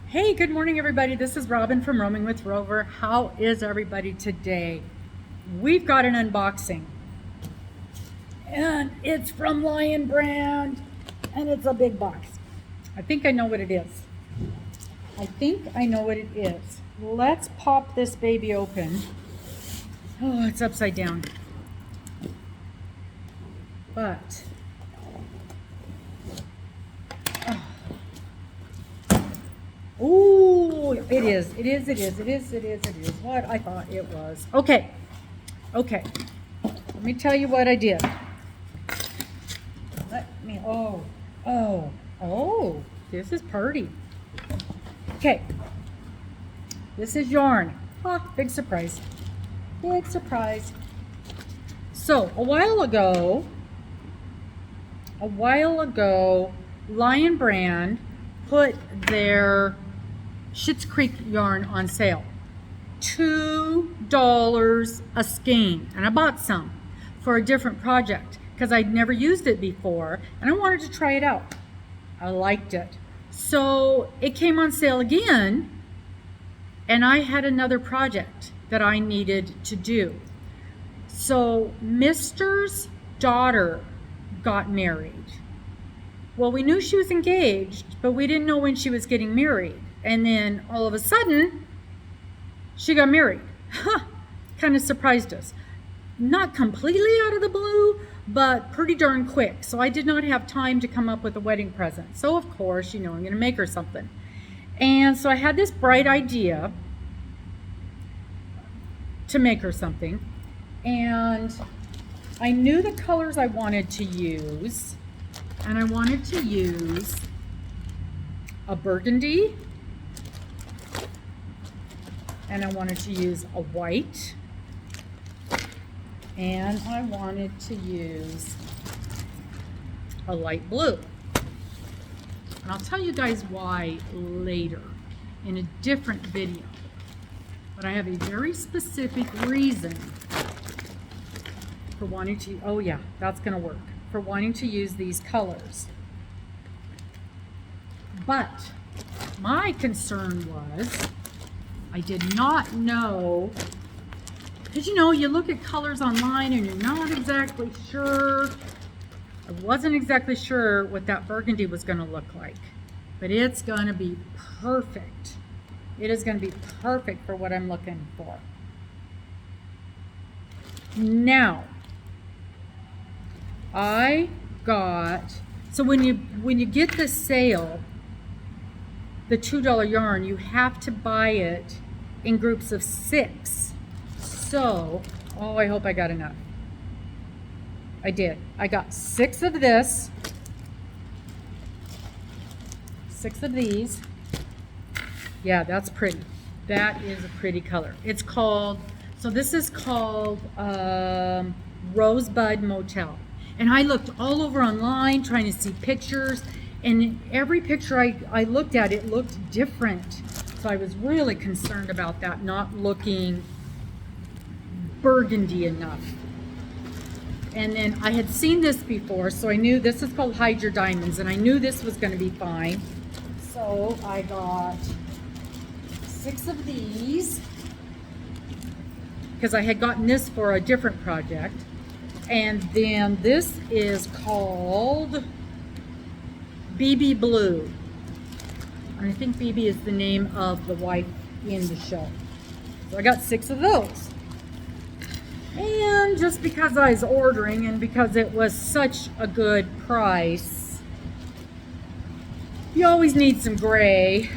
Hey, good morning, everybody. This is Robin from Roaming with Rover. How is everybody today? We've got an unboxing, and it's from Lion Brand, and it's a big box. I think I know what it is. Let's pop this baby open. Oh, it's upside down. But oh, it is what I thought it was. Okay. Let me tell you what I did. Oh, this is pretty. Okay. This is yarn. Big surprise. So, a while ago, Lion Brand put their Schitt's Creek yarn on sale. $2 a skein. And I bought some for a different project because I'd never used it before and I wanted to try it out. I liked it. So it came on sale again and I had another project that I needed to do. So Mister's daughter got married. Well, we knew she was engaged, but we didn't know when she was getting married. And then all of a sudden, she got married. Kind of surprised us. Not completely out of the blue, but pretty darn quick. So I did not have time to come up with a wedding present. So of course, I'm going to make her something. And so I had this bright idea to make her something. And I knew the colors I wanted to use. And I wanted to use a burgundy, and I wanted to use a white, and I wanted to use a light blue. And I'll tell you guys why later in a different video. But I have a very specific reason for wanting to, oh yeah, that's gonna work, for wanting to use these colors. But my concern was I did not know, because you look at colors online and you're not exactly sure. I wasn't exactly sure what that burgundy was going to look like, but it's going to be perfect. It is going to be perfect for what I'm looking for. Now, so when you get the sale, the $2 yarn, you have to buy it in groups of 6. So, I hope I got enough. I did. I got 6 of this, 6 of these. Yeah, that's pretty. That is a pretty color. This is called Rosebud Motel. And I looked all over online trying to see pictures, and every picture I looked at, it looked different. So I was really concerned about that not looking burgundy enough. And then I had seen this before, so I knew this is called Hide Your Diamonds, and I knew this was going to be fine. So I got 6 of these because I had gotten this for a different project. And then this is called BB Blue. And I think BB is the name of the wife in the show. So I got 6 of those. And just because I was ordering and because it was such a good price, you always need some gray.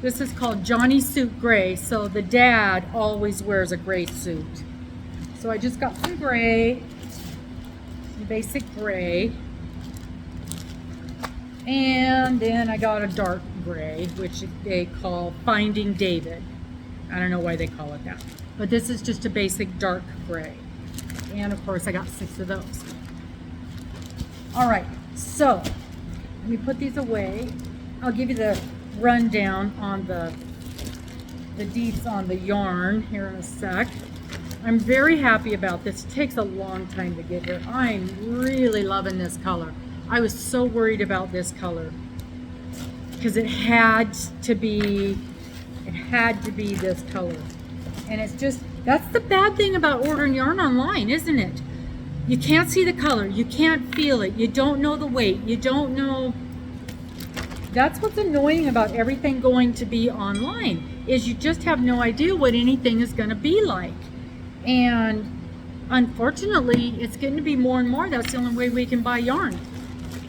This is called Johnny Suit Gray. So the dad always wears a gray suit. So I just got some gray, some basic gray. And then I got a dark gray, which they call Finding David. I don't know why they call it that. But this is just a basic dark gray. And of course I got 6 of those. All right, so let me put these away. I'll give you the rundown on the deets on the yarn here in a sec. I'm very happy about this. It takes a long time to get here. I'm really loving this color. I was so worried about this color because it had to be this color. And it's just, that's the bad thing about ordering yarn online, isn't it? You can't see the color, you can't feel it, you don't know the weight, you don't know. That's what's annoying about everything going to be online, is you just have no idea what anything is going to be like. And unfortunately, it's getting to be more and more. That's the only way we can buy yarn.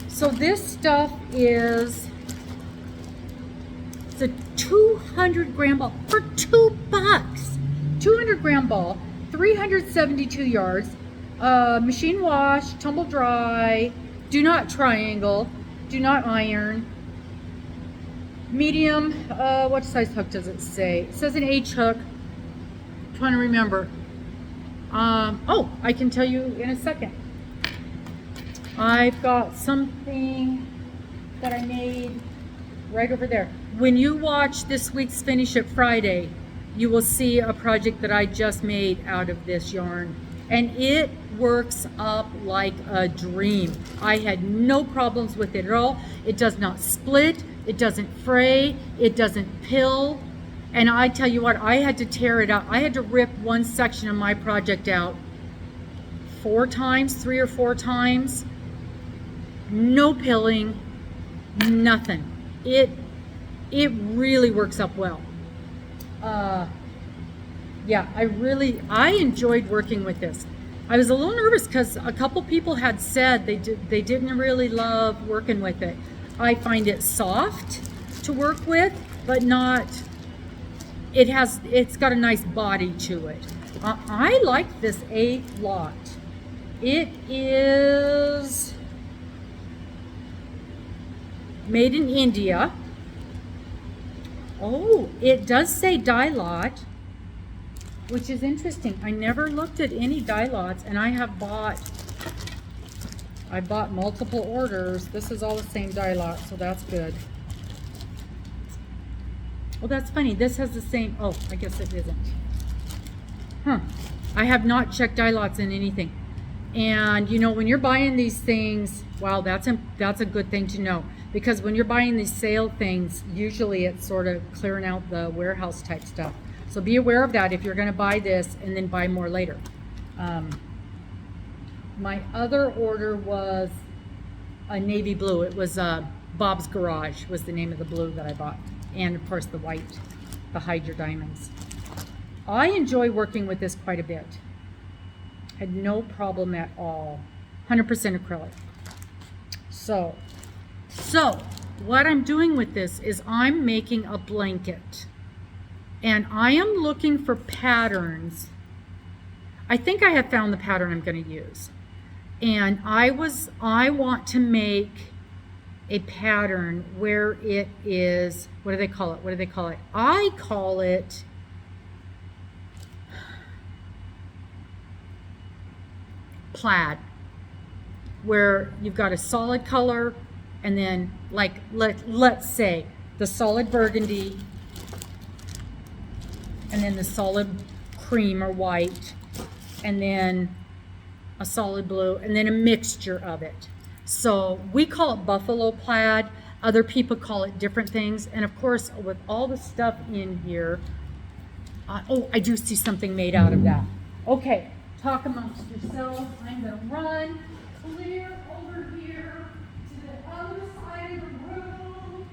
So this stuff is, it's a 200 gram ball for $2. 200 gram ball, 372 yards, machine wash, tumble dry, do not triangle, do not iron. Medium, what size hook does it say? It says an H hook. I'm trying to remember. Oh, I can tell you in a second. I've got something that I made right over there. When you watch this week's Finish It Friday, you will see a project that I just made out of this yarn. And it works up like a dream. I had no problems with it at all. It does not split. It doesn't fray, it doesn't pill. And I tell you what, I had to tear it out. I had to rip one section of my project out 4 times, 3 or 4 times. No pilling, nothing. It really works up well. Yeah, I enjoyed working with this. I was a little nervous because a couple people had said they didn't really love working with it. I find it soft to work with, but not, it's got a nice body to it. I like this a lot. It is made in India. Oh, it does say dye lot, which is interesting. I never looked at any dye lots, and I bought multiple orders. This is all the same dye lot, so that's good. Well, that's funny. This has the same, oh, I guess it isn't. Huh. I have not checked dye lots in anything. And you know, when you're buying these things, wow, that's a good thing to know. Because when you're buying these sale things, usually it's sort of clearing out the warehouse type stuff. So be aware of that if you're going to buy this and then buy more later. My other order was a navy blue. It was Bob's Garage was the name of the blue that I bought. And of course the white, the Hide Your Diamonds. I enjoy working with this quite a bit. Had no problem at all. 100% acrylic. So what I'm doing with this is I'm making a blanket. And I am looking for patterns. I think I have found the pattern I'm going to use. And I want to make a pattern where it is, what do they call it? I call it plaid, where you've got a solid color and then like, let's say the solid burgundy and then the solid cream or white and then a solid blue, and then a mixture of it. So we call it buffalo plaid. Other people call it different things. And of course, with all the stuff in here, oh, I do see something made out of that. Okay, talk amongst yourselves. I'm gonna run clear over here to the other side of the room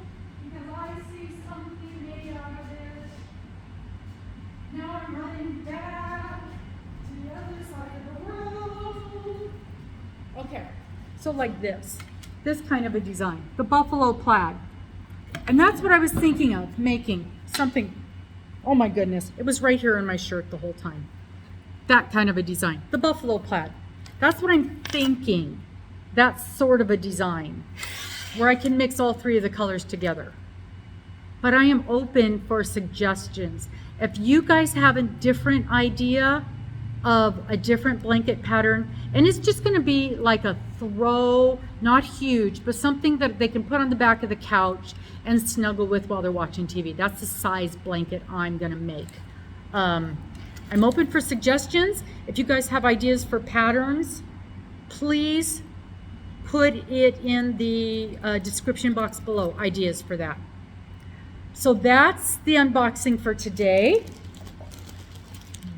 because I see something made out of it. Now I'm running back to the other side of the room. Okay, so like this kind of a design, the buffalo plaid. And that's what I was thinking of, making something, oh my goodness, it was right here in my shirt the whole time. That kind of a design, the buffalo plaid. That's what I'm thinking. That's sort of a design where I can mix all 3 of the colors together. But I am open for suggestions. If you guys have a different idea of a different blanket pattern, and it's just going to be like a throw, not huge, but something that they can put on the back of the couch and snuggle with while they're watching TV. That's the size blanket I'm going to make. I'm open for suggestions. If you guys have ideas for patterns, please put it in the description box below, ideas for that. So that's the unboxing for today.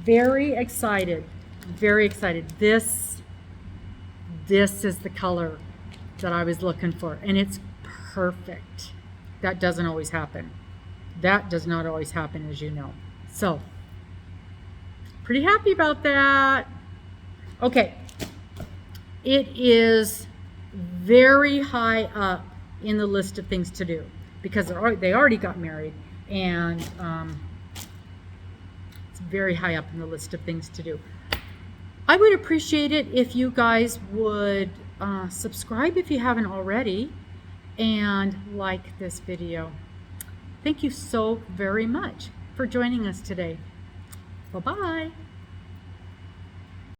Very excited. Very excited. This is the color that I was looking for, and it's perfect. That doesn't always happen. That does not always happen, as you know. So, pretty happy about that. Okay. It is very high up in the list of things to do because they already got married, and it's very high up in the list of things to do. I would appreciate it if you guys would subscribe if you haven't already, and like this video. Thank you so very much for joining us today. Bye-bye.